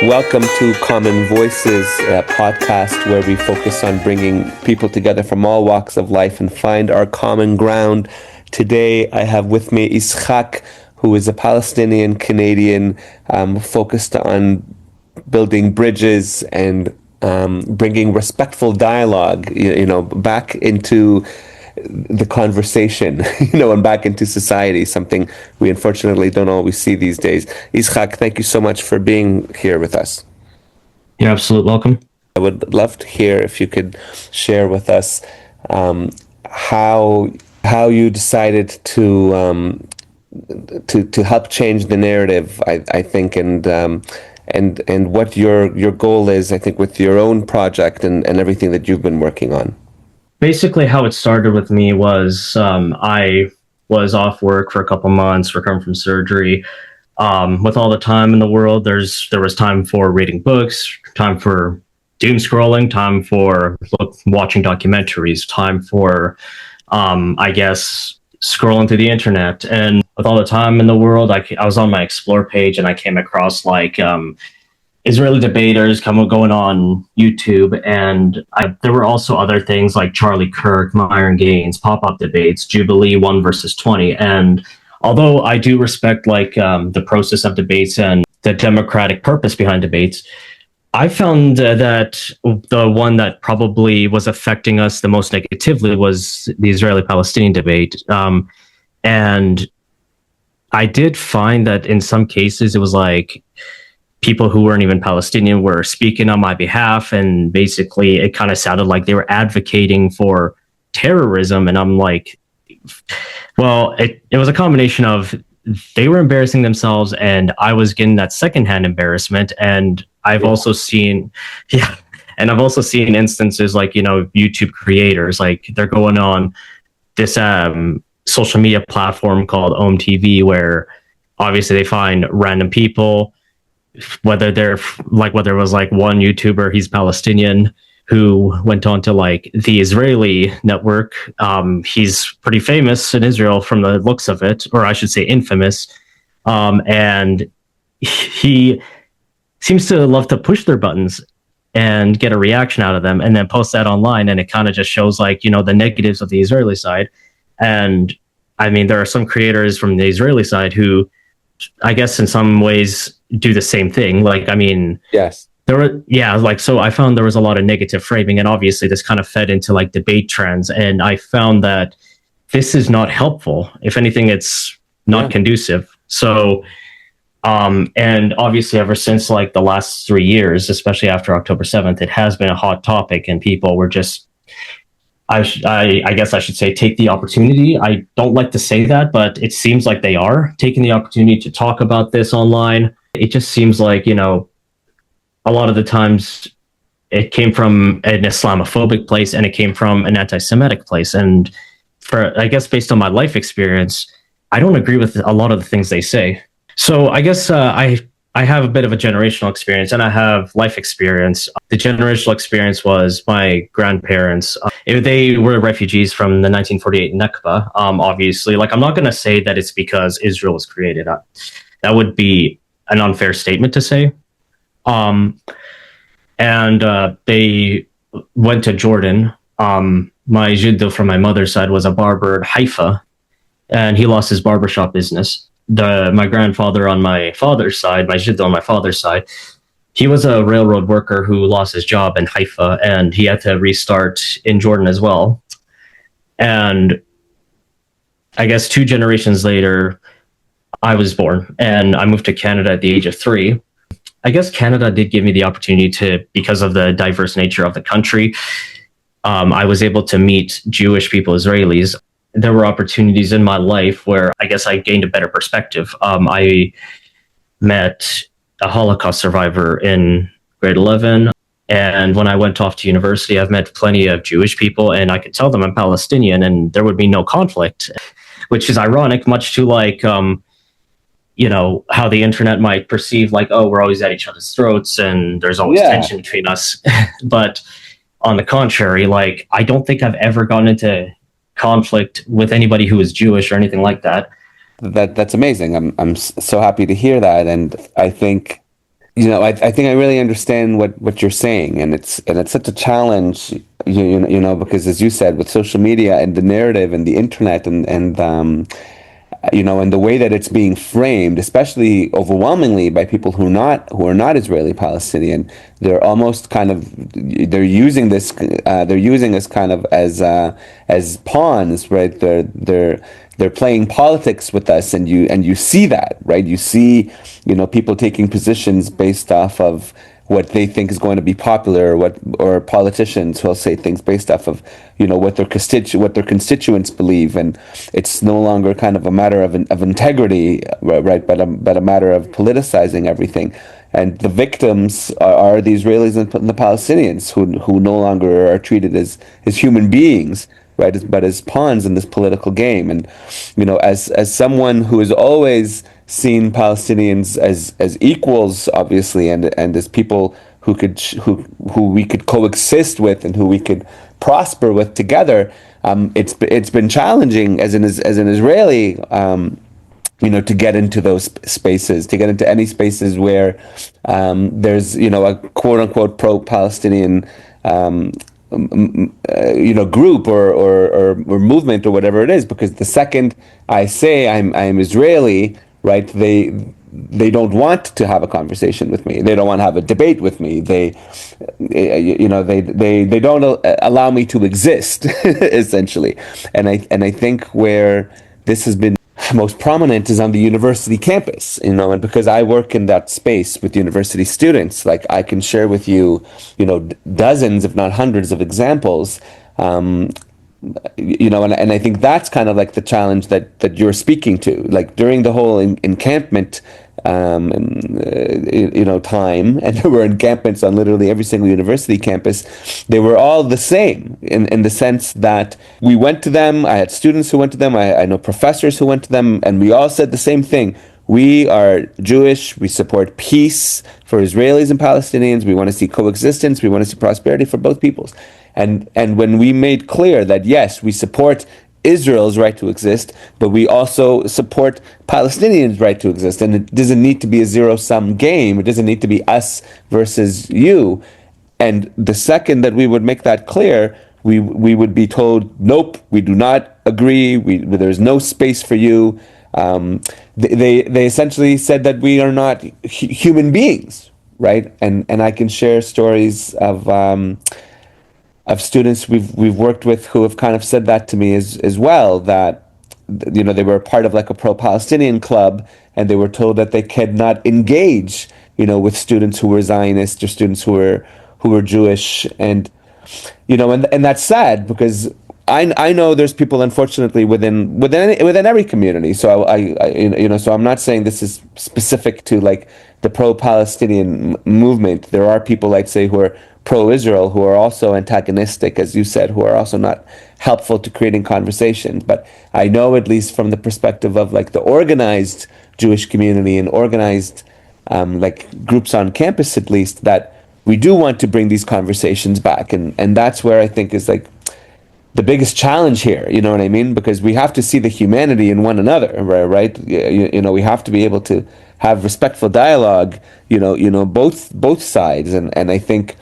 Welcome to Common Voices, a podcast where we focus on bringing people together from all walks of life and find our common ground. Today, I have with me Ishak, who is a Palestinian-Canadian, focused on building bridges and bringing respectful dialogue, back into the conversation, and back into society, something we unfortunately don't always see these days. Ishak, thank you so much for being here with us. You're absolutely welcome. I would love to hear if you could share with us how you decided to help change the narrative, I think, and what your goal is, I think, with your own project and everything that you've been working on. Basically, how it started with me was I was off work for a couple months, recovering from surgery. With all the time in the world, there was time for reading books, time for doom scrolling, time for watching documentaries, time for, I guess, scrolling through the internet. And with all the time in the world, I was on my Explore page and I came across Israeli debaters going on YouTube, and there were also other things like Charlie Kirk, Myron Gaines, pop-up debates, Jubilee 1 versus 20. And although I do respect the process of debates and the democratic purpose behind debates, I found that the one that probably was affecting us the most negatively was the Israeli-Palestinian debate. And I did find that in some cases it was like people who weren't even Palestinian were speaking on my behalf, and basically it kind of sounded like they were advocating for terrorism. And I'm like, well, it was a combination of they were embarrassing themselves and I was getting that secondhand embarrassment. And I've also seen, instances like, YouTube creators, like they're going on this social media platform called OMTV, where obviously they find random people, whether it was like one YouTuber, he's Palestinian, who went on to the Israeli network. He's pretty famous in Israel from the looks of it, or I should say infamous. And he seems to love to push their buttons and get a reaction out of them and then post that online. And it kind of just shows the negatives of the Israeli side. And I mean, there are some creators from the Israeli side who, I guess in some ways, do the same thing. Yes, so I found there was a lot of negative framing, and obviously this kind of fed into debate trends. And I found that this is not helpful. If anything, it's not conducive. So, and obviously ever since the last 3 years, especially after October 7th, it has been a hot topic, and people were just, I guess I should say, take the opportunity. I don't like to say that, but it seems like they are taking the opportunity to talk about this online. It just seems like, a lot of the times it came from an Islamophobic place and it came from an anti-Semitic place. And I guess based on my life experience, I don't agree with a lot of the things they say. So I guess I have a bit of a generational experience and I have life experience. The generational experience was my grandparents. They were refugees from the 1948 Nakba. Obviously, I'm not going to say that it's because Israel was created. That would be an unfair statement to say. And they went to Jordan. My jiddo from my mother's side was a barber in Haifa, and he lost his barbershop business. My grandfather on my father's side, my jiddo on my father's side, he was a railroad worker who lost his job in Haifa, and he had to restart in Jordan as well. And I guess 2 generations later, I was born, and I moved to Canada at the age of 3. I guess Canada did give me the opportunity to, because of the diverse nature of the country, I was able to meet Jewish people, Israelis. There were opportunities in my life where I guess I gained a better perspective. I met a Holocaust survivor in grade 11. And when I went off to university, I've met plenty of Jewish people, and I could tell them I'm Palestinian and there would be no conflict, which is ironic, much to how the internet might perceive we're always at each other's throats and there's always tension between us. But on the contrary, I don't think I've ever gone into conflict with anybody who is Jewish or anything like that. That's amazing. I'm so happy to hear that, and I think I think I really understand what you're saying, and it's such a challenge, because as you said, with social media and the narrative and the internet and the way that it's being framed, especially overwhelmingly by people who are not Israeli Palestinian, they're almost kind of they're using us kind of as pawns, right? They're playing politics with us, and you see that, right? You see, people taking positions based off of what they think is going to be popular, or politicians who'll say things based off of what their constituents believe, and it's no longer kind of a matter of integrity, right? But a matter of politicizing everything. And the victims are the Israelis and the Palestinians, who no longer are treated as human beings, right? But as pawns in this political game. And as someone who has always seen Palestinians as equals, obviously, and as people who we could coexist with and who we could prosper with together, it's been challenging as an Israeli. To get into those spaces, to get into any spaces where there's, a quote unquote pro-Palestinian, group or movement or whatever it is, because the second I say I'm Israeli, right, they don't want to have a conversation with me. They don't want to have a debate with me. They don't allow me to exist, essentially. And I think where this has been most prominent is on the university campus, and because I work in that space with university students, like, I can share with you, dozens, if not hundreds of examples, and I think that's kind of like the challenge that you're speaking to, like during the whole encampment, time, and there were encampments on literally every single university campus. They were all the same in the sense that we went to them. I had students who went to them. I know professors who went to them, and we all said the same thing. We are Jewish. We support peace for Israelis and Palestinians. We want to see coexistence. We want to see prosperity for both peoples. And when we made clear that, yes, we support Israel's right to exist, but we also support Palestinians' right to exist, and it doesn't need to be a zero-sum game. It doesn't need to be us versus you. And the second that we would make that clear, we would be told, nope, we do not agree. There's no space for you. They essentially said that we are not human beings, right? And I can share stories of students we've worked with who have kind of said that to me as well, that they were part of like a pro-Palestinian club, and they were told that they could not engage with students who were Zionist or students who were Jewish, and and that's sad, because I know there's people, unfortunately, within every community. So so I'm not saying this is specific to like the pro-Palestinian movement. There are people, I'd say, who are pro-Israel, who are also antagonistic, as you said, who are also not helpful to creating conversations. But I know, at least from the perspective of like the organized Jewish community and organized like groups on campus, at least, that we do want to bring these conversations back, and that's where I think is like the biggest challenge here. You know what I mean? Because we have to see the humanity in one another, right? We have to be able to have respectful dialogue. Both sides, and I think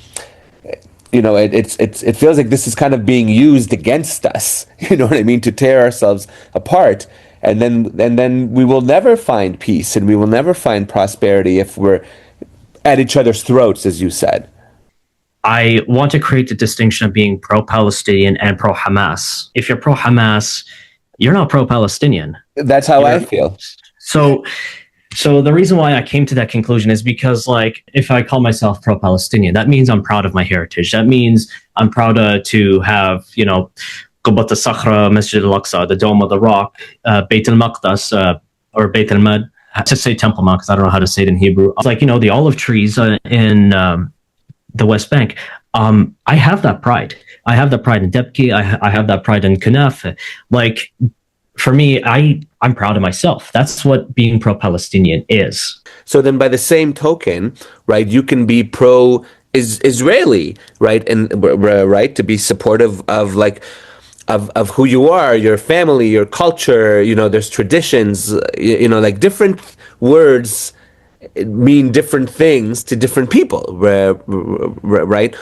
it feels like this is kind of being used against us. You know what I mean? To tear ourselves apart, and then we will never find peace, and we will never find prosperity if we're at each other's throats, as you said. I want to create the distinction of being pro-Palestinian and pro-Hamas. If you're pro-Hamas, you're not pro-Palestinian. That's how I feel. So the reason why I came to that conclusion is because, like, if I call myself pro-Palestinian, that means I'm proud of my heritage. That means I'm proud to have, Qubbat al-Sakhra, Masjid al-Aqsa, the Dome of the Rock, Beit al-Maqdas, or Beit al-Mad. I just say Temple Mount because I don't know how to say it in Hebrew. It's like, the olive trees in the West Bank. I have that pride. I have that pride in Debki. I have that pride in Kanaf. Like, for me, I'm proud of myself. That's what being pro-Palestinian is. So then, by the same token, right, you can be pro-Israeli, right, and right, to be supportive of like of who you are, your family, your culture. There's traditions. Like different words mean different things to different people, right?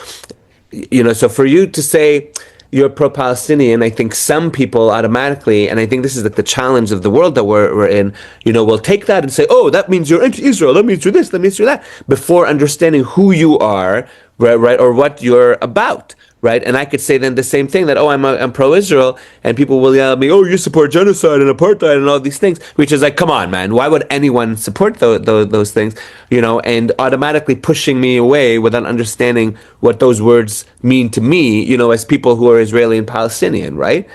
So for you to say you're pro-Palestinian, I think some people automatically, and I think this is like the challenge of the world that we're in, will take that and say, oh, that means you're anti-Israel, that means you're this, that means you're that, before understanding who you are, right, or what you're about. Right, and I could say then the same thing, that I'm pro-Israel, and people will yell at me, oh, you support genocide and apartheid and all these things, which is like, come on, man, why would anyone support those things? And automatically pushing me away without understanding what those words mean to me, as people who are Israeli and Palestinian, right?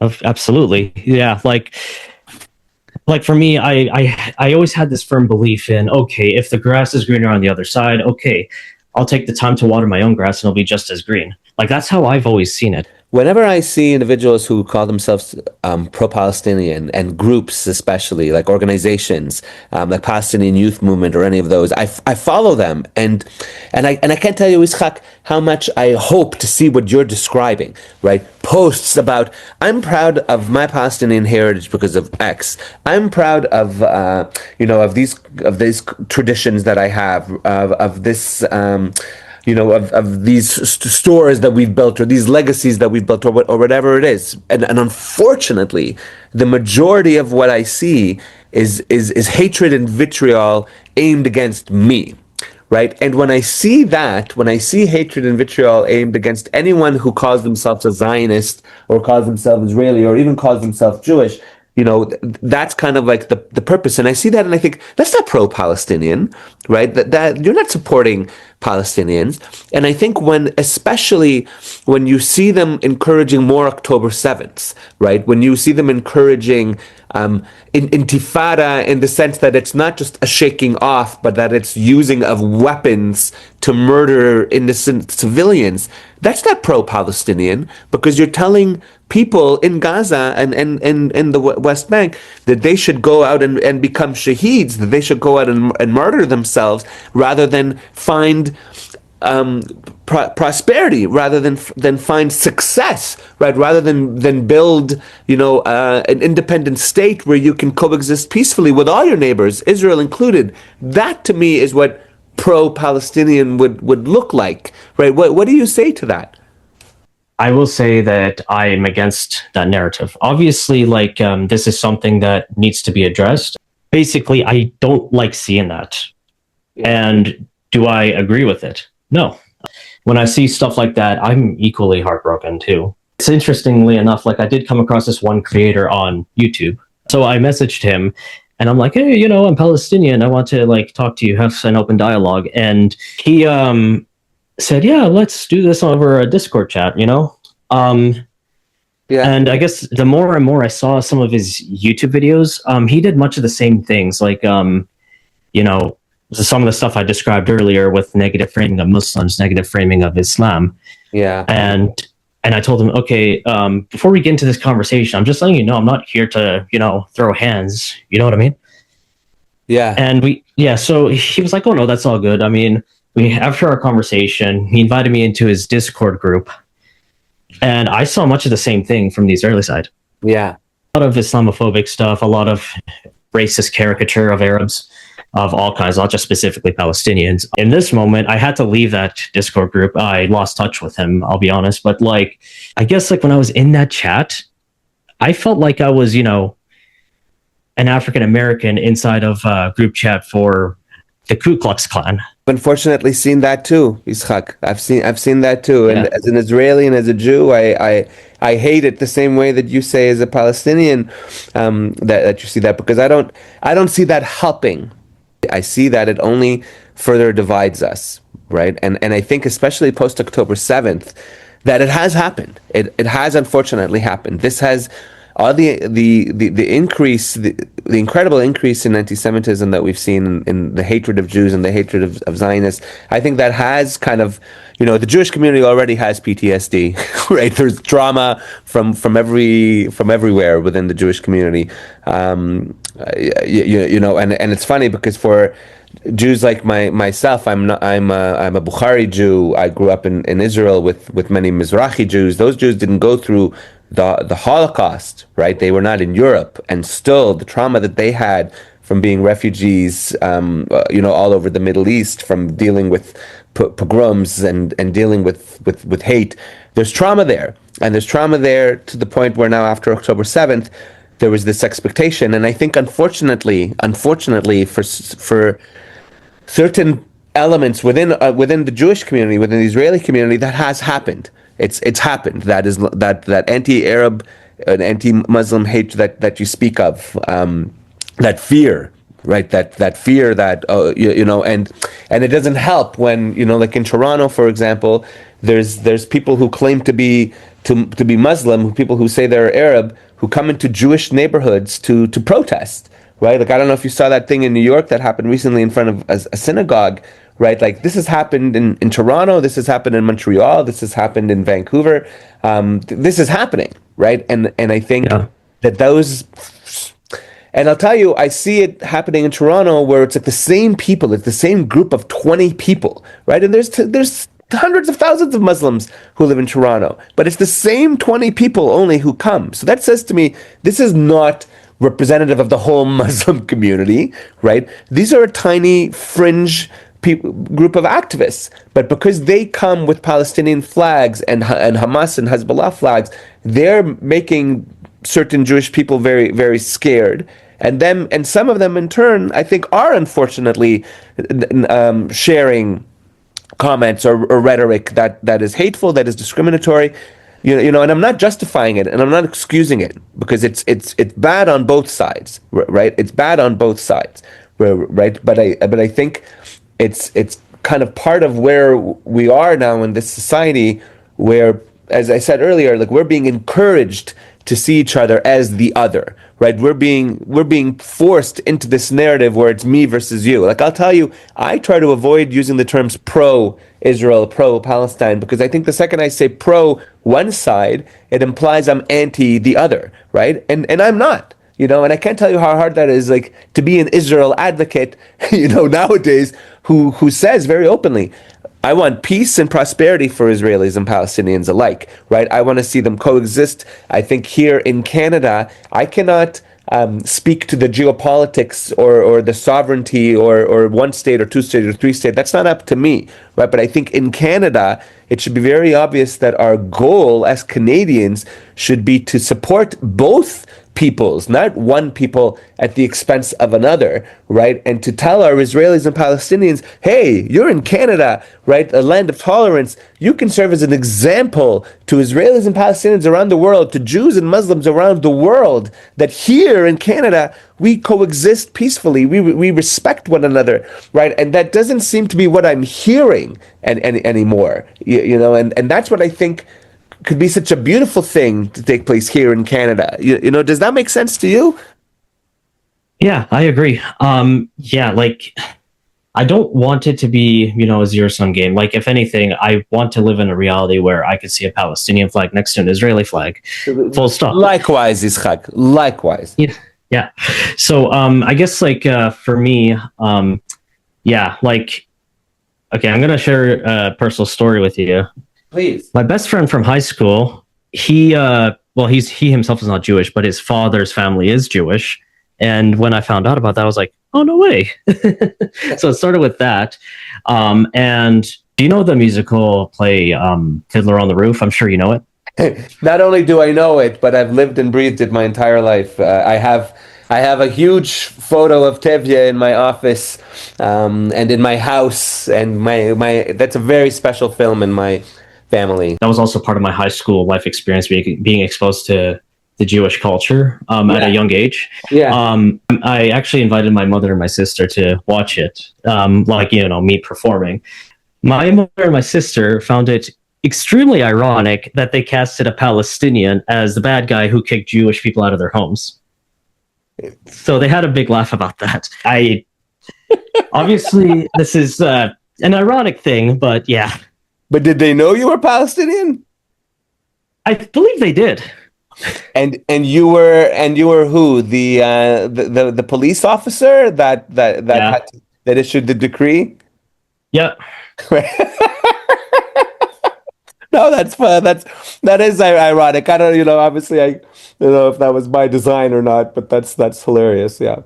Absolutely, yeah. Like for me, I always had this firm belief in, okay, if the grass is greener on the other side, okay, I'll take the time to water my own grass and it'll be just as green. Like that's how I've always seen it. Whenever I see individuals who call themselves pro-Palestinian, and groups especially, like organizations, like Palestinian Youth Movement or any of those, I follow them, and I can't tell you, Ishak, how much I hope to see what you're describing, right? Posts about, I'm proud of my Palestinian heritage because of X. I'm proud of of these traditions that I have, of this. Of these stores that we've built, or these legacies that we've built, or whatever it is. And unfortunately, the majority of what I see is hatred and vitriol aimed against me. Right. And when I see hatred and vitriol aimed against anyone who calls themselves a Zionist, or calls themselves Israeli, or even calls themselves Jewish, that's kind of like the purpose. And I see that and I think, that's not pro-Palestinian, right? That you're not supporting Palestinians. And I think especially when you see them encouraging more October 7th, right? When you see them encouraging intifada, in the sense that it's not just a shaking off, but that it's using of weapons to murder innocent civilians, that's not pro-Palestinian, because you're telling people in Gaza and in the West Bank that they should go out and become shaheeds, that they should go out and murder themselves, rather than find prosperity, rather than find success, right? Rather than build, an independent state where you can coexist peacefully with all your neighbors, Israel included. That to me is what pro-Palestinian would look like, right? What do you say to that? I will say that I am against that narrative. Obviously, this is something that needs to be addressed. Basically, I don't like seeing that. And do I agree with it? No. When I see stuff like that, I'm equally heartbroken too. It's interestingly enough, I did come across this one creator on YouTube. So I messaged him and I'm like, hey, I'm Palestinian. I want to talk to you, have an open dialogue. And he said, yeah, let's do this over a Discord chat, Yeah. And I guess the more and more I saw some of his YouTube videos, he did much of the same things, some of the stuff I described earlier with negative framing of Muslims, negative framing of Islam. Yeah. And I told him, okay, before we get into this conversation, I'm just letting you know, I'm not here to, throw hands. You know what I mean? Yeah. And so he was like, oh no, that's all good. I mean, after our conversation, he invited me into his Discord group, and I saw much of the same thing from the Israeli side. Yeah. A lot of Islamophobic stuff, a lot of racist caricature of Arabs of all kinds, not just specifically Palestinians. In this moment, I had to leave that Discord group. I lost touch with him, I'll be honest. But I guess when I was in that chat, I felt like I was, an African American inside of a group chat for the Ku Klux Klan. Unfortunately, seen that too, Ishak. I've seen that too. And as an Israeli and as a Jew, I hate it the same way that you say as a Palestinian, that you see that, because I don't see that helping. I see that it only further divides us, right? And I think especially post October 7th, that it has happened. It has unfortunately happened. This has all the increase, the incredible increase in anti-Semitism that we've seen in the hatred of Jews and the hatred of Zionists. I think that has kind of, the Jewish community already has PTSD, right? There's trauma from everywhere within the Jewish community. And it's funny because for Jews like myself, I'm a Bukhari Jew. I grew up in Israel with many Mizrahi Jews. Those Jews didn't go through the Holocaust, right? They were not in Europe, and still the trauma that they had from being refugees, all over the Middle East, from dealing with pogroms and dealing with hate. There's trauma there, and there's trauma there to the point where now, after October 7th, there was this expectation, and I think unfortunately, for certain elements within the Jewish community, within the Israeli community, that has happened. It's happened. That anti-Arab and anti-Muslim hate that you speak of, that fear, right? That fear that and it doesn't help when, like in Toronto, for example, there's people who claim to be Muslim, people who say they're Arab, who come into Jewish neighborhoods to protest, right? Like, I don't know if you saw that thing in New York that happened recently in front of a synagogue, right? Like, this has happened in Toronto, this has happened in Montreal, this has happened in Vancouver. This is happening, right? And I think that those, and I'll tell you, I see it happening in Toronto where it's like the same people, it's the same group of 20 people, right? And there's hundreds of thousands of Muslims who live in Toronto, but it's the same 20 people only who come. So that says to me, this is not representative of the whole Muslim community, right? These are a tiny fringe group of activists, but because they come with Palestinian flags and Hamas and Hezbollah flags, they're making certain Jewish people very, very scared. And some of them in turn, I think, are unfortunately sharing comments or rhetoric that is hateful, that is discriminatory, and I'm not justifying it and I'm not excusing it, because it's bad on both sides, right? It's bad on both sides, right? But I think it's kind of part of where we are now in this society, where, as I said earlier, like, we're being encouraged to see each other as the other, right? We're being forced into this narrative where it's me versus you. Like, I'll tell you, I try to avoid using the terms pro-Israel, pro-Palestine, because I think the second I say pro one side, it implies I'm anti the other, right? And I'm not. And I can't tell you how hard that is, like, to be an Israel advocate, nowadays, who says very openly, I want peace and prosperity for Israelis and Palestinians alike, right? I want to see them coexist. I think here in Canada, I cannot speak to the geopolitics or the sovereignty or one state or two state or three state. That's not up to me, right? But I think in Canada, it should be very obvious that our goal as Canadians should be to support both peoples, not one people at the expense of another, right? And to tell our Israelis and Palestinians, hey, you're in Canada, right? A land of tolerance. You can serve as an example to Israelis and Palestinians around the world, to Jews and Muslims around the world, that here in Canada, we coexist peacefully. We respect one another, right? And that doesn't seem to be what I'm hearing anymore, and that's what I think could be such a beautiful thing to take place here in Canada. Does that make sense to you? Yeah, I agree. Like, I don't want it to be, a zero-sum game. Like, if anything, I want to live in a reality where I could see a Palestinian flag next to an Israeli flag. Full stop. Likewise, Ishak. Likewise. Yeah. So, I guess, like, for me, like, okay, I'm going to share a personal story with you. Please. My best friend from high school, he himself is not Jewish, but his father's family is Jewish. And when I found out about that, I was like, oh, no way. So it started with that. And do you know the musical play Fiddler on the Roof? I'm sure you know it. Not only do I know it, but I've lived and breathed it my entire life. I have a huge photo of Tevye in my office, and in my house, and my that's a very special film in my family. That was also part of my high school life experience, being exposed to the Jewish culture at a young age. Yeah. I actually invited my mother and my sister to watch it, me performing. My mother and my sister found it extremely ironic that they casted a Palestinian as the bad guy who kicked Jewish people out of their homes. So they had a big laugh about that. Obviously, this is an ironic thing, but yeah. But did they know you were Palestinian? I believe they did. And you were who? The police officer that issued the decree? Yeah. No, that's fun. That is ironic. I don't, obviously I don't know if that was by design or not, but that's hilarious. Yeah.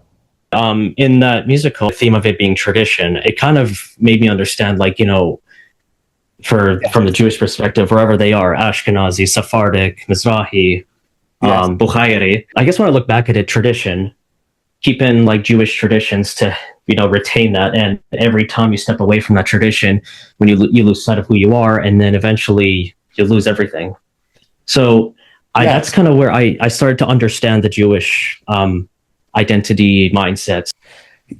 In that musical theme of it being tradition, it kind of made me understand, like, from the Jewish perspective, wherever they are, Ashkenazi, Sephardic, Mizrahi, Yes. Bukhari. I guess when I look back at it, tradition, keeping like Jewish traditions to retain that, and every time you step away from that tradition, when you lose sight of who you are, and then eventually you lose everything. So that's kind of where I started to understand the Jewish identity mindsets.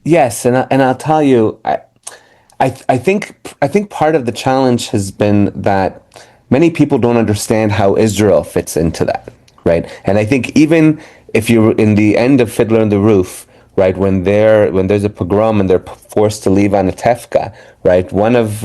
Yes, and I'll tell you, I think part of the challenge has been that many people don't understand how Israel fits into that, right? And I think even if you're in the end of Fiddler on the Roof, right, when there's a pogrom and they're forced to leave Anatevka, right, one of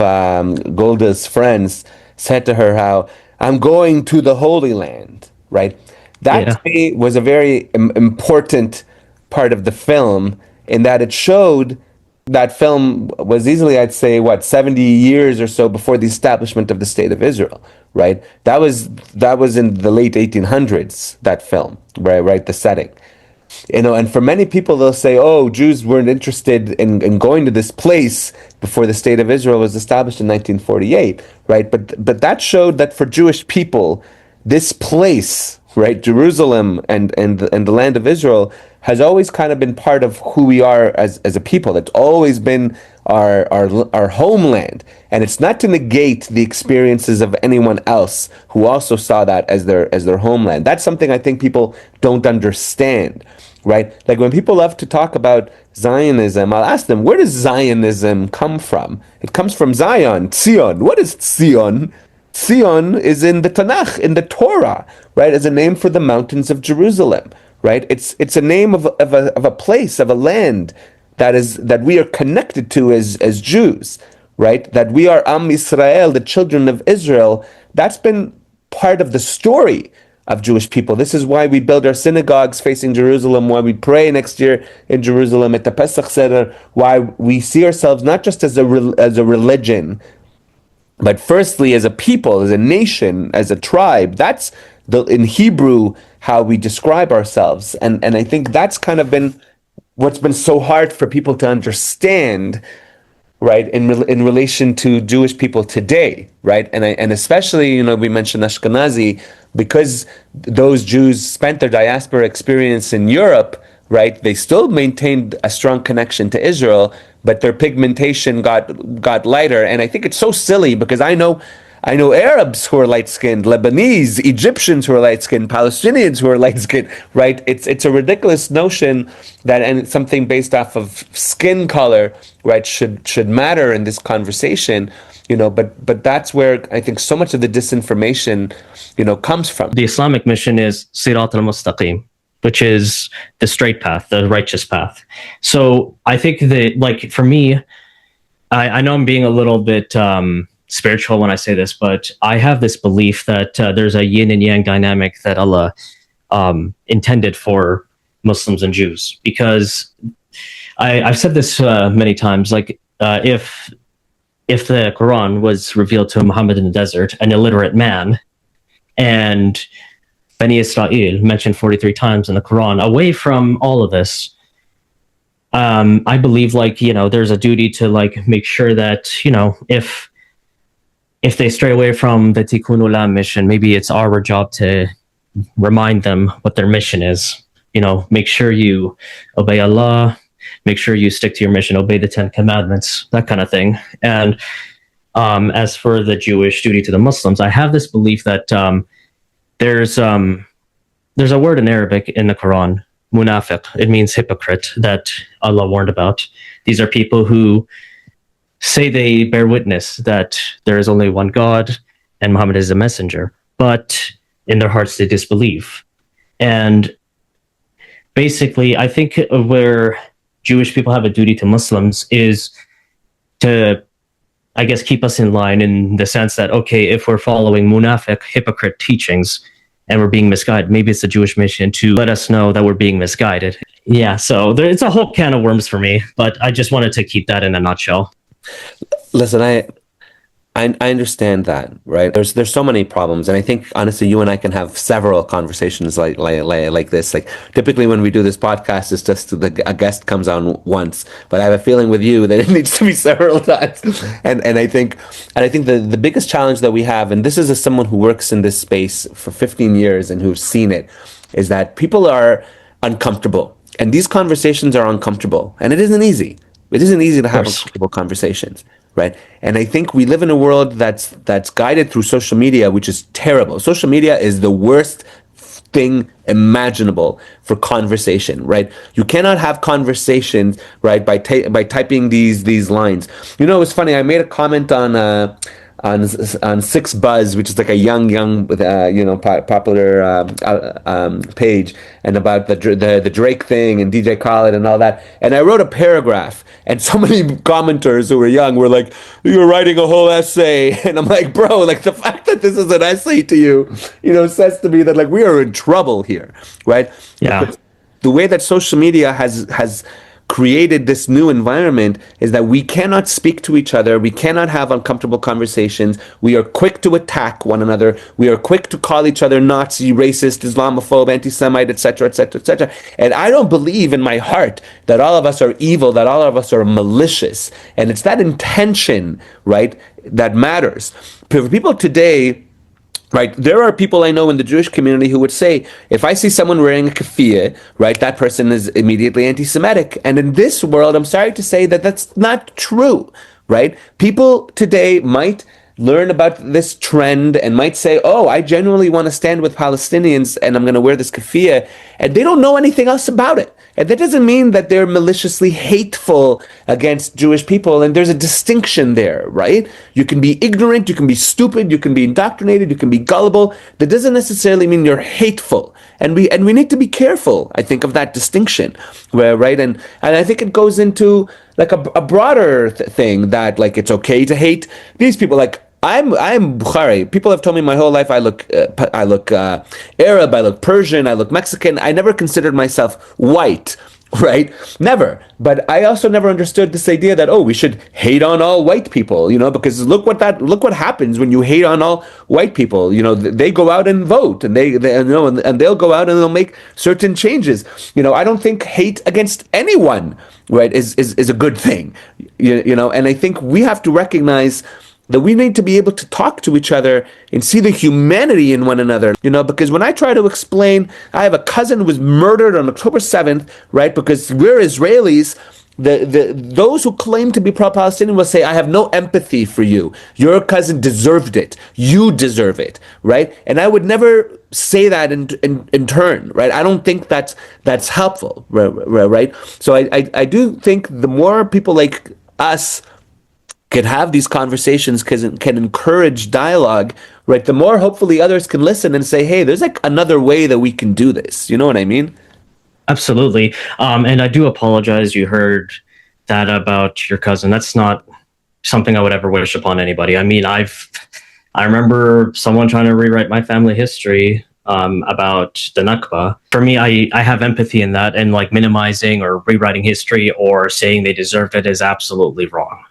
Golda's friends said to her how I'm going to the Holy Land, right? That to me was a very important part of the film in that it showed that film was easily, I'd say, 70 years or so before the establishment of the State of Israel, right? That was in the late 1800s, that film, right, the setting. And for many people, they'll say, oh, Jews weren't interested in going to this place before the State of Israel was established in 1948, right? But that showed that for Jewish people, this place, right, Jerusalem and the land of Israel, has always kind of been part of who we are as a people. It's always been our homeland, and it's not to negate the experiences of anyone else who also saw that as their homeland. That's something I think people don't understand, right? Like when people love to talk about Zionism, I'll ask them, where does Zionism come from? It comes from Zion, Tzion. What is Tzion? Tzion is in the Tanakh, in the Torah, right, as a name for the mountains of Jerusalem, right? It's a name of a place, of a land that we are connected to as Jews, right? That we are Am Yisrael, the children of Israel. That's been part of the story of Jewish people. This is why we build our synagogues facing Jerusalem, why we pray next year in Jerusalem at the Pesach Seder, why we see ourselves not just as a religion, but firstly as a people, as a nation, as a tribe. That's in Hebrew how we describe ourselves. And I think that's kind of been what's been so hard for people to understand, right, in relation to Jewish people today, right? And especially, we mentioned Ashkenazi, because those Jews spent their diaspora experience in Europe, right? They still maintained a strong connection to Israel, but their pigmentation got lighter. And I think it's so silly because I know Arabs who are light-skinned, Lebanese, Egyptians who are light-skinned, Palestinians who are light-skinned, right? It's a ridiculous notion that, and something based off of skin color, right, should matter in this conversation, but that's where I think so much of the disinformation, comes from. The Islamic mission is Sirat al-Mustaqim, which is the straight path, the righteous path. So I think that, like, for me, I know I'm being a little bit spiritual when I say this, but I have this belief that there's a yin and yang dynamic that Allah intended for Muslims and Jews. Because I've said this many times, like if the Quran was revealed to Muhammad in the desert, an illiterate man, and Bani Israel mentioned 43 times in the Quran, away from all of this, I believe, like, there's a duty to, like, make sure that, if they stray away from the Tikkun Olam mission, maybe it's our job to remind them what their mission is. Make sure you obey Allah, make sure you stick to your mission, obey the 10 commandments, that kind of thing. And as for the Jewish duty to the Muslims, I have this belief that there's a word in Arabic in the Quran, munafiq. It means hypocrite, that Allah warned about. These are people who say they bear witness that there is only one God and Muhammad is a messenger, but in their hearts they disbelieve. And basically, I think where Jewish people have a duty to Muslims is to, I guess, keep us in line, in the sense that, okay, if we're following munafiq, hypocrite teachings, and we're being misguided, maybe it's the Jewish mission to let us know that we're being misguided. Yeah, so it's a whole can of worms for me, but I just wanted to keep that in a nutshell. Listen, I I understand that, right? There's so many problems, and I think honestly, you and I can have several conversations like this. Like typically, when we do this podcast, it's just a guest comes on once, but I have a feeling with you that it needs to be several times. And I think the biggest challenge that we have, and this is as someone who works in this space for 15 years and who's seen it, is that people are uncomfortable, and these conversations are uncomfortable, and it isn't easy. It isn't easy to have Course. uncomfortable conversations, right? And I think we live in a world that's guided through social media, which is terrible. Social media is the worst thing imaginable for conversation, right? You cannot have conversations, right, by typing these lines. You know, it's funny. I made a comment on Six Buzz, which is like a young popular page, and about the Drake thing and DJ Khaled and all that. And I wrote a paragraph, and so many commenters who were young were like, "You're writing a whole essay," and I'm like, "Bro, like the fact that this is an essay to you, says to me that like we are in trouble here, right?" Yeah. Because the way that social media has created this new environment is that we cannot speak to each other. We cannot have uncomfortable conversations. We are quick to attack one another. We are quick to call each other Nazi, racist, Islamophobe, anti-Semite, etc., etc., etc. And I don't believe in my heart that all of us are evil, that all of us are malicious. And it's that intention, right, that matters. For people today, right, there are people I know in the Jewish community who would say, if I see someone wearing a keffiyeh, right, that person is immediately anti-Semitic. And in this world, I'm sorry to say that that's not true, right? People today might learn about this trend and might say, oh, I genuinely want to stand with Palestinians and I'm going to wear this keffiyeh, and they don't know anything else about it. And that doesn't mean that they're maliciously hateful against Jewish people. And there's a distinction there, right? You can be ignorant, you can be stupid, you can be indoctrinated, you can be gullible. That doesn't necessarily mean you're hateful. And we need to be careful, I think, of that distinction, right? And I think it goes into like a broader thing that like it's okay to hate these people. Like I'm Bukhari. People have told me my whole life I look Arab, I look Persian, I look Mexican. I never considered myself white, right? Never. But I also never understood this idea that we should hate on all white people, because look what happens when you hate on all white people. They go out and vote, and and they'll go out and they'll make certain changes. I don't think hate against anyone, right, is a good thing. And I think we have to recognize that we need to be able to talk to each other and see the humanity in one another, because when I try to explain, I have a cousin who was murdered on October 7th, right, because we're Israelis, those who claim to be pro-Palestinian will say, I have no empathy for you. Your cousin deserved it. You deserve it, right? And I would never say that in turn, right? I don't think that's helpful, right? So I do think the more people like us can have these conversations, can encourage dialogue, right, the more hopefully others can listen and say, hey, there's like another way that we can do this. You know what I mean? Absolutely. And I do apologize. You heard that about your cousin. That's not something I would ever wish upon anybody. I mean, I remember someone trying to rewrite my family history about the Nakba. For me, I have empathy in that, and like minimizing or rewriting history or saying they deserved it is absolutely wrong.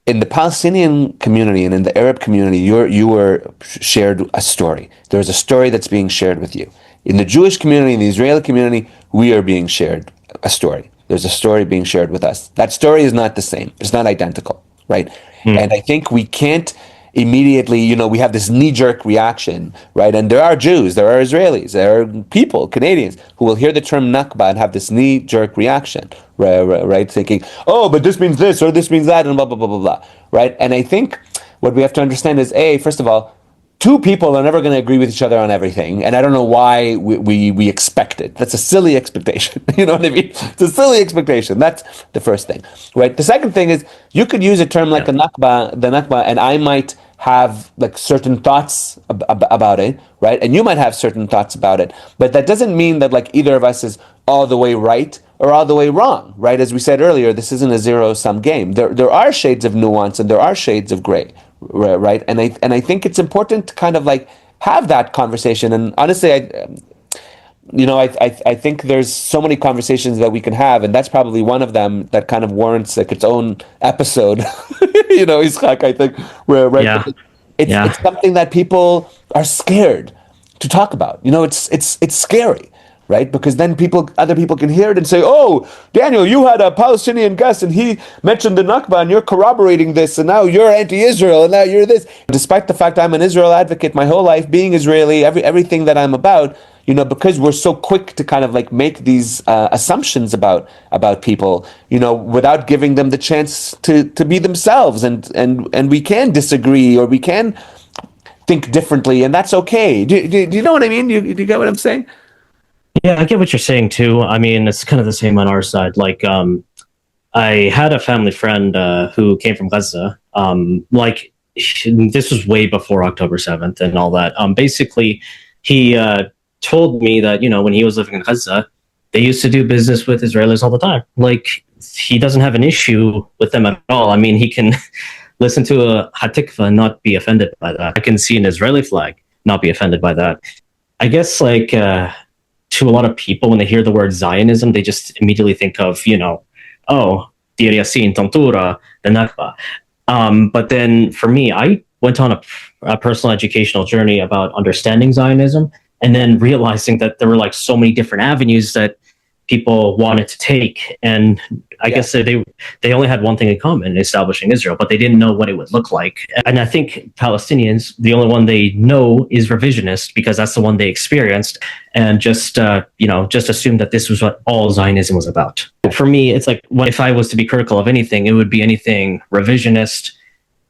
In the Palestinian community and in the Arab community, you were shared a story. There's a story that's being shared with you. In the Jewish community, in the Israeli community, we are being shared a story. There's a story being shared with us. That story is not the same. It's not identical, right? And I think we can't immediately, we have this knee-jerk reaction, right? And there are Jews, there are Israelis, there are people, Canadians, who will hear the term Nakba and have this knee-jerk reaction, right? Thinking, oh, but this means this or this means that, and blah, blah, blah, blah, blah, right? And I think what we have to understand is, first of all, two people are never going to agree with each other on everything, and I don't know why we expect it. That's a silly expectation. You know what I mean? It's a silly expectation. That's the first thing, right? The second thing is you could use a term like the Nakba, and I might have like certain thoughts about it, right? And you might have certain thoughts about it, but that doesn't mean that like either of us is all the way right or all the way wrong, right? As we said earlier, this isn't a zero-sum game. There are shades of nuance and there are shades of gray, right? And I think it's important to kind of like have that conversation. And honestly, I think there's so many conversations that we can have, and that's probably one of them that kind of warrants like its own episode. Ishak, I think, where, right? Yeah. It's Yeah. something that people are scared to talk about. It's scary, right? Because then other people can hear it and say, "Oh, Daniel, you had a Palestinian guest, and he mentioned the Nakba, and you're corroborating this, and now you're anti-Israel, and now you're this." Despite the fact I'm an Israel advocate my whole life, being Israeli, everything that I'm about, because we're so quick to kind of like make these assumptions about people, without giving them the chance to be themselves, and we can disagree or we can think differently, and that's okay. Do you know what I mean? Do you get what I'm saying? Yeah, I get what you're saying too. I mean, it's kind of the same on our side. Like, I had a family friend who came from Gaza. This was way before October 7th and all that. Basically, he told me that, when he was living in Gaza, they used to do business with Israelis all the time. Like, he doesn't have an issue with them at all. I mean, he can listen to a Hatikva and not be offended by that. I can see an Israeli flag, not be offended by that. I guess, like, to a lot of people, when they hear the word Zionism, they just immediately think of, oh, Dir Yassin, Tantura, the Nakba. But then for me, I went on a personal educational journey about understanding Zionism, and then realizing that there were like so many different avenues that people wanted to take. And I guess they only had one thing in common, establishing Israel, but they didn't know what it would look like. And I think Palestinians, the only one they know is revisionist, because that's the one they experienced, and just assume that this was what all Zionism was about. For me, it's like, if I was to be critical of anything, it would be anything revisionist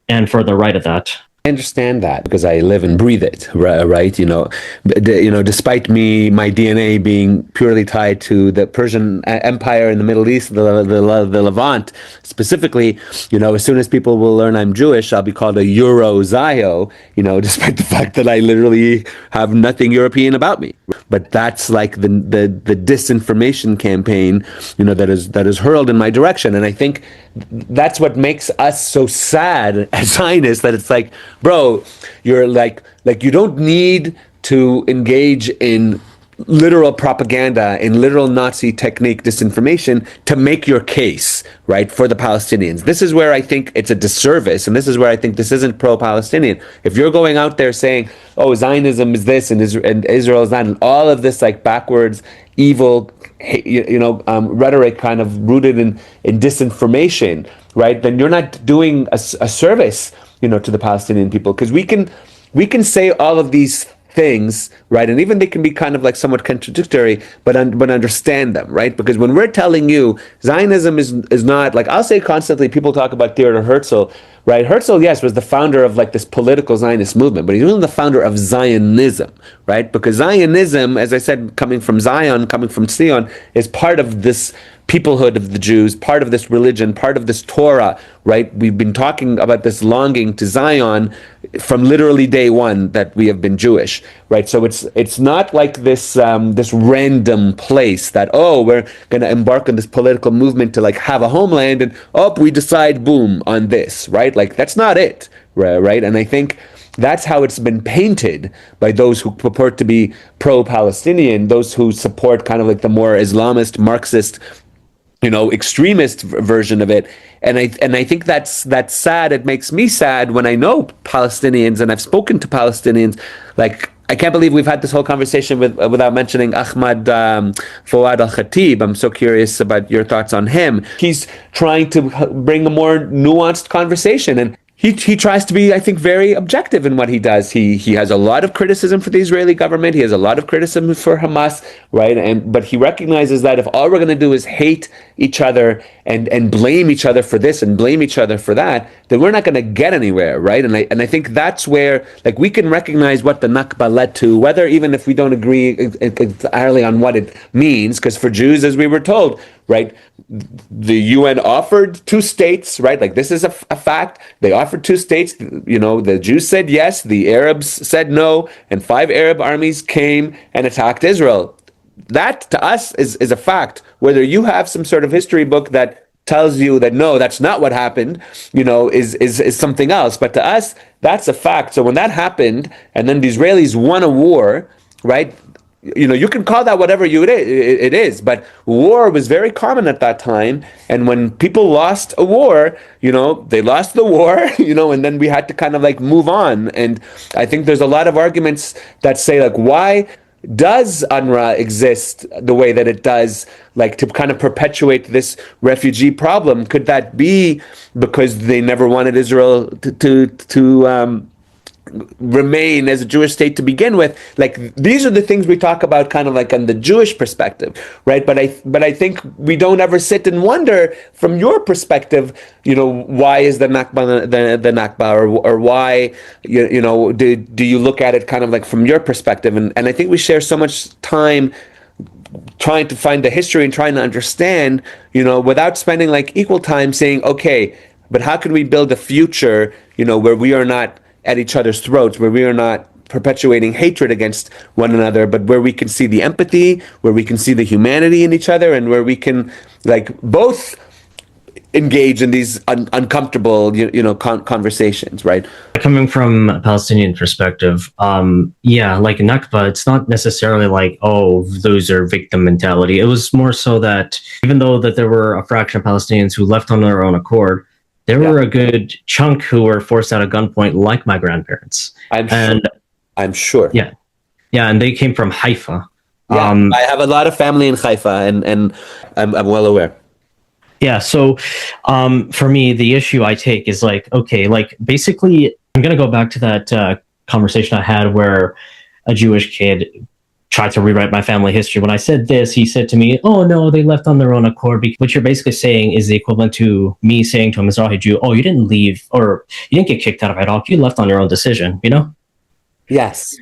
and for the right of that. I understand that because I live and breathe it, right? Despite my DNA being purely tied to the Persian Empire in the Middle East, the Levant specifically, as soon as people will learn I'm Jewish, I'll be called a Euro-Zio, despite the fact that I literally have nothing European about me. But that's like the disinformation campaign, that is hurled in my direction, and I think that's what makes us so sad as Zionists, that it's like, bro, you're like you don't need to engage in literal propaganda, in literal Nazi technique disinformation to make your case, right, for the Palestinians. This is where I think it's a disservice, and this is where I think this isn't pro-Palestinian. If you're going out there saying, oh, Zionism is this and Israel is that, and all of this like backwards, evil, rhetoric kind of rooted in disinformation, right, then you're not doing a service, to the Palestinian people, because we can say all of these things, right, and even they can be kind of like somewhat contradictory, but understand them, right? Because when we're telling you Zionism is not, like, I'll say constantly, people talk about Theodor Herzl, right? Herzl, yes, was the founder of like this political Zionist movement, but he's really the founder of Zionism, right? Because Zionism, as I said, coming from Zion, coming from Zion, is part of this peoplehood of the Jews, part of this religion, part of this Torah, right? We've been talking about this longing to Zion from literally day one that we have been Jewish, right? So it's not like this random place that, oh, we're going to embark on this political movement to like have a homeland, and we decide, boom, on this, right? Like, that's not it, right? And I think that's how it's been painted by those who purport to be pro-Palestinian, those who support kind of like the more Islamist, Marxist, extremist version of it. And I think that's sad. It makes me sad when I know Palestinians, and I've spoken to Palestinians. Like, I can't believe we've had this whole conversation without mentioning Ahmad Fawad al-Khatib. I'm so curious about your thoughts on him. He's trying to bring a more nuanced conversation, and he tries to be, I think, very objective in what he does. He has a lot of criticism for the Israeli government. He has a lot of criticism for Hamas, right? But he recognizes that if all we're going to do is hate each other and blame each other for this and blame each other for that, then we're not going to get anywhere, right? And I think that's where, like, we can recognize what the Nakba led to, whether even if we don't agree entirely on what it means, because for Jews, as we were told, right, the UN offered two states, right? Like, this is a fact. They offered two states. The Jews said yes, the Arabs said no, and 5 Arab armies came and attacked Israel. That, to us, is a fact. Whether you have some sort of history book that tells you that no, that's not what happened, is something else. But to us, that's a fact. So when that happened, and then the Israelis won a war, right? You can call that whatever it is, but war was very common at that time. And when people lost a war, they lost the war, and then we had to kind of like move on. And I think there's a lot of arguments that say, like, why does UNRWA exist the way that it does, like to kind of perpetuate this refugee problem? Could that be because they never wanted Israel to remain as a Jewish state to begin with? Like, these are the things we talk about kind of like on the Jewish perspective, right? But I think we don't ever sit and wonder from your perspective, why is the Nakba the Nakba, or why, do you look at it kind of like from your perspective? And I think we share so much time trying to find the history and trying to understand, without spending like equal time saying, okay, but how can we build a future, where we are not at each other's throats, where we are not perpetuating hatred against one another, but where we can see the empathy, where we can see the humanity in each other, and where we can like both engage in these uncomfortable, conversations, right? Coming from a Palestinian perspective, like Nakba, it's not necessarily like, oh, those are victim mentality. It was more so that even though that there were a fraction of Palestinians who left on their own accord, there were a good chunk who were forced out at gunpoint, like my grandparents. I'm sure. Yeah, and they came from Haifa. Yeah, I have a lot of family in Haifa, and I'm well aware. Yeah, so for me, the issue I take is like, okay, like basically, I'm going to go back to that conversation I had where a Jewish kid tried to rewrite my family history. When I said this, he said to me, oh, no, they left on their own accord. What you're basically saying is the equivalent to me saying to a Mizrahi Jew, oh, you didn't leave, or you didn't get kicked out of Iraq. You left on your own decision, Yes.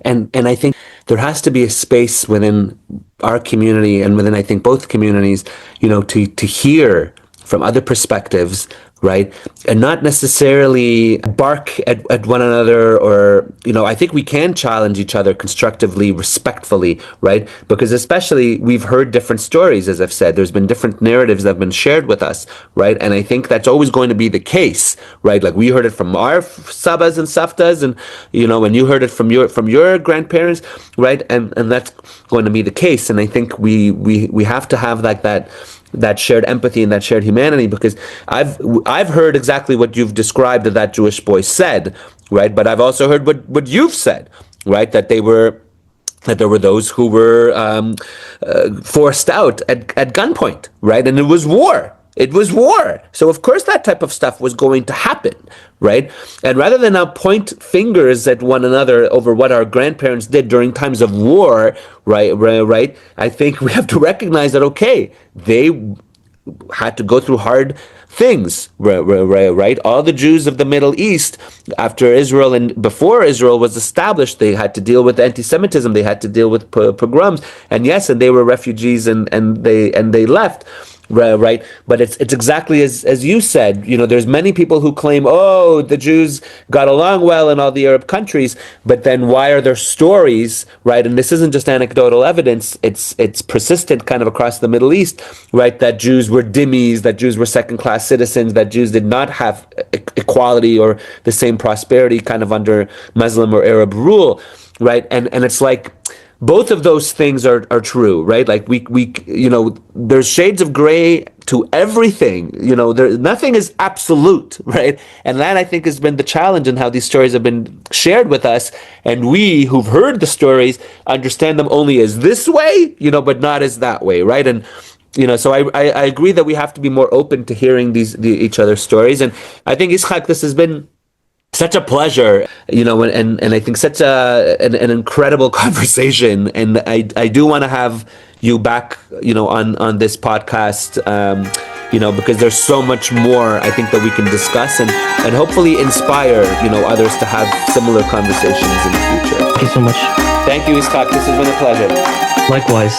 And I think there has to be a space within our community and within, I think, both communities, to hear from other perspectives, right? And not necessarily bark at one another, or, I think we can challenge each other constructively, respectfully, right? Because especially we've heard different stories, as I've said, there's been different narratives that have been shared with us, right? And I think that's always going to be the case, right? Like we heard it from our sabas and saftas, and, and you heard it from your grandparents, right? And that's going to be the case. And I think we have to have that shared empathy and that shared humanity, because I've heard exactly what you've described that Jewish boy said, right? But I've also heard what you've said, right? That there were those who were forced out at gunpoint, right? And it was war. It was war. So of course that type of stuff was going to happen, right? And rather than now point fingers at one another over what our grandparents did during times of war, right? I think we have to recognize that, okay, they had to go through hard things, right? All the Jews of the Middle East, after Israel and before Israel was established, they had to deal with anti-Semitism, they had to deal with pogroms, and they were refugees, and they left. Right, but it's exactly as you said. There's many people who claim, oh, the Jews got along well in all the Arab countries, but then why are there stories, right? And this isn't just anecdotal evidence; it's persistent, kind of across the Middle East, right? That Jews were dhimmis, that Jews were second-class citizens, that Jews did not have equality or the same prosperity, kind of under Muslim or Arab rule, right? And it's like, both of those things are true, right? Like we there's shades of gray to everything. Nothing is absolute, right? And that, I think, has been the challenge in how these stories have been shared with us. And we who've heard the stories understand them only as this way, but not as that way, right? And so I agree that we have to be more open to hearing each other's stories. And I think, Ishak, this has been such a pleasure, and I think such an incredible conversation. And I do want to have you back, on this podcast, because there's so much more, I think, that we can discuss and hopefully inspire, others to have similar conversations in the future. Thank you so much. Thank you, Ishak. This has been a pleasure. Likewise.